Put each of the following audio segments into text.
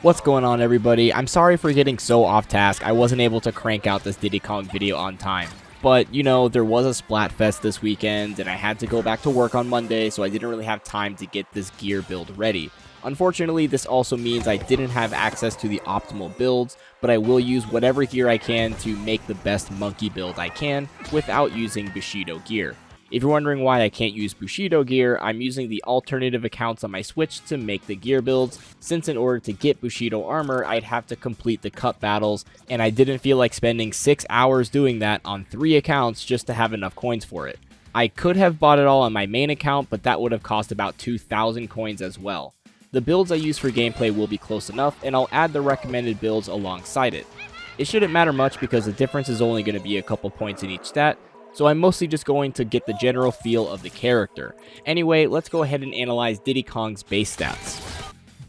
What's going on, everybody? I'm sorry for getting so off task. I wasn't able to crank out this Diddy Kong video on time. But, you know, there was a Splatfest this weekend, and I had to go back to work on Monday, so I didn't really have time to get this gear build ready. Unfortunately, this also means I didn't have access to the optimal builds, but I will use whatever gear I can to make the best monkey build I can without using Bushido gear. If you're wondering why I can't use Bushido gear, I'm using the alternative accounts on my Switch to make the gear builds, since in order to get Bushido armor, I'd have to complete the cup battles, and I didn't feel like spending 6 hours doing that on 3 accounts just to have enough coins for it. I could have bought it all on my main account, but that would have cost about 2,000 coins as well. The builds I use for gameplay will be close enough, and I'll add the recommended builds alongside it. It shouldn't matter much because the difference is only going to be a couple points in each stat, so I'm mostly just going to get the general feel of the character. Anyway, let's go ahead and analyze Diddy Kong's base stats.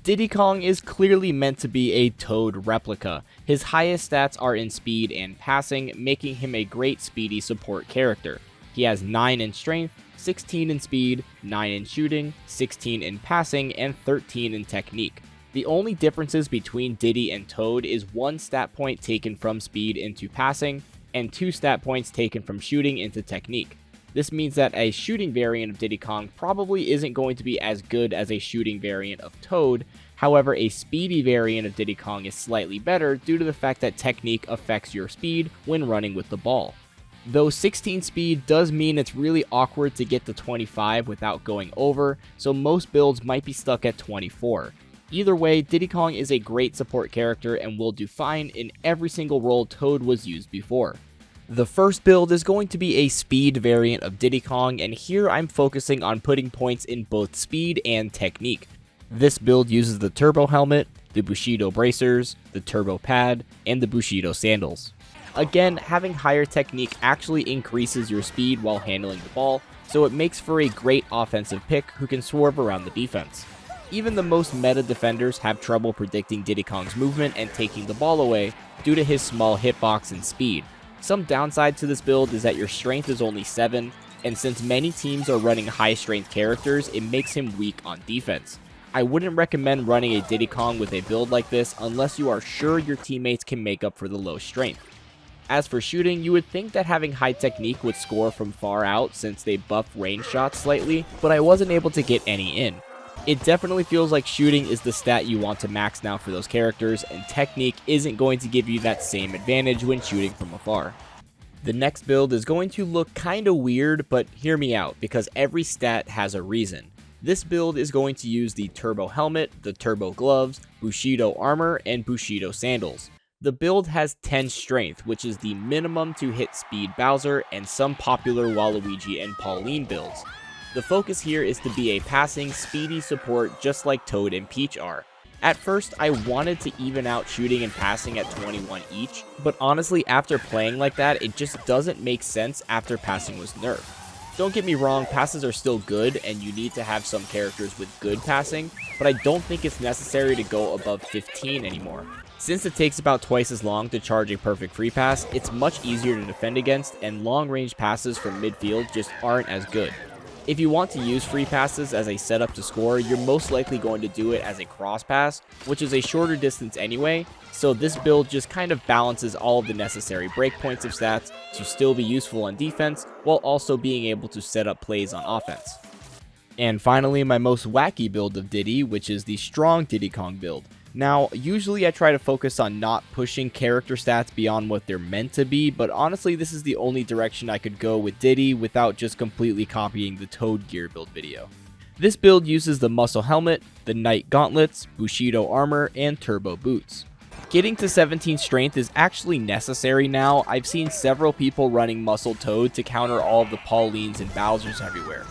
Diddy Kong is clearly meant to be a Toad replica. His highest stats are in speed and passing, making him a great speedy support character. He has 9 in strength, 16 in speed, 9 in shooting, 16 in passing, and 13 in technique. The only differences between Diddy and Toad is 1 stat point taken from speed into passing, and 2 stat points taken from shooting into technique. This means that a shooting variant of Diddy Kong probably isn't going to be as good as a shooting variant of Toad. However, a speedy variant of Diddy Kong is slightly better due to the fact that technique affects your speed when running with the ball. Though 16 speed does mean it's really awkward to get to 25 without going over, so most builds might be stuck at 24. Either way, Diddy Kong is a great support character and will do fine in every single role Toad was used before. The first build is going to be a speed variant of Diddy Kong, and here I'm focusing on putting points in both speed and technique. This build uses the turbo helmet, the Bushido bracers, the turbo pad, and the Bushido sandals. Again, having higher technique actually increases your speed while handling the ball, so it makes for a great offensive pick who can swerve around the defense. Even the most meta defenders have trouble predicting Diddy Kong's movement and taking the ball away due to his small hitbox and speed. Some downside to this build is that your strength is only 7, and since many teams are running high strength characters, it makes him weak on defense. I wouldn't recommend running a Diddy Kong with a build like this unless you are sure your teammates can make up for the low strength. As for shooting, you would think that having high technique would score from far out since they buff range shots slightly, but I wasn't able to get any in. It definitely feels like shooting is the stat you want to max now for those characters, and technique isn't going to give you that same advantage when shooting from afar. The next build is going to look kinda weird, but hear me out, because every stat has a reason. This build is going to use the turbo helmet, the turbo gloves, Bushido armor, and Bushido sandals. The build has 10 strength, which is the minimum to hit speed Bowser and some popular Waluigi and Pauline builds. The focus here is to be a passing, speedy support just like Toad and Peach are. At first, I wanted to even out shooting and passing at 21 each, but honestly, after playing like that, it just doesn't make sense after passing was nerfed. Don't get me wrong, passes are still good, and you need to have some characters with good passing, but I don't think it's necessary to go above 15 anymore. Since it takes about twice as long to charge a perfect free pass, it's much easier to defend against, and long-range passes from midfield just aren't as good. If you want to use free passes as a setup to score, you're most likely going to do it as a cross pass, which is a shorter distance anyway, so this build just kind of balances all of the necessary breakpoints of stats to still be useful on defense, while also being able to set up plays on offense. And finally, my most wacky build of Diddy, which is the strong Diddy Kong build. Now, usually I try to focus on not pushing character stats beyond what they're meant to be, but honestly this is the only direction I could go with Diddy without just completely copying the Toad gear build video. This build uses the muscle helmet, the knight gauntlets, Bushido armor, and turbo boots. Getting to 17 strength is actually necessary now. I've seen several people running muscle Toad to counter all of the Paulines and Bowsers everywhere.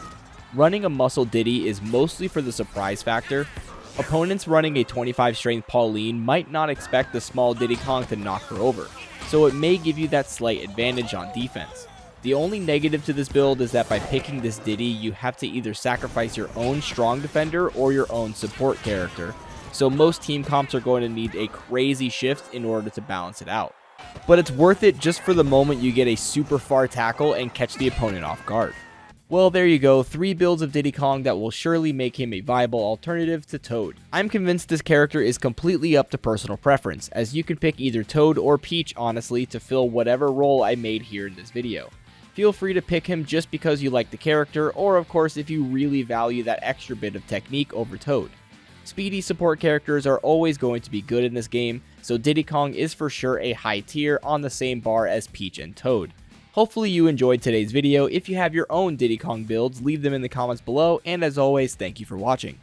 Running a muscle Diddy is mostly for the surprise factor. Opponents running a 25 strength Pauline might not expect the small Diddy Kong to knock her over, so it may give you that slight advantage on defense. The only negative to this build is that by picking this Diddy, you have to either sacrifice your own strong defender or your own support character, so most team comps are going to need a crazy shift in order to balance it out. But it's worth it just for the moment you get a super far tackle and catch the opponent off guard. Well, there you go, 3 builds of Diddy Kong that will surely make him a viable alternative to Toad. I'm convinced this character is completely up to personal preference, as you can pick either Toad or Peach honestly to fill whatever role I made here in this video. Feel free to pick him just because you like the character, or of course if you really value that extra bit of technique over Toad. Speedy support characters are always going to be good in this game, so Diddy Kong is for sure a high tier on the same bar as Peach and Toad. Hopefully you enjoyed today's video. If you have your own Diddy Kong builds, leave them in the comments below, and as always, thank you for watching.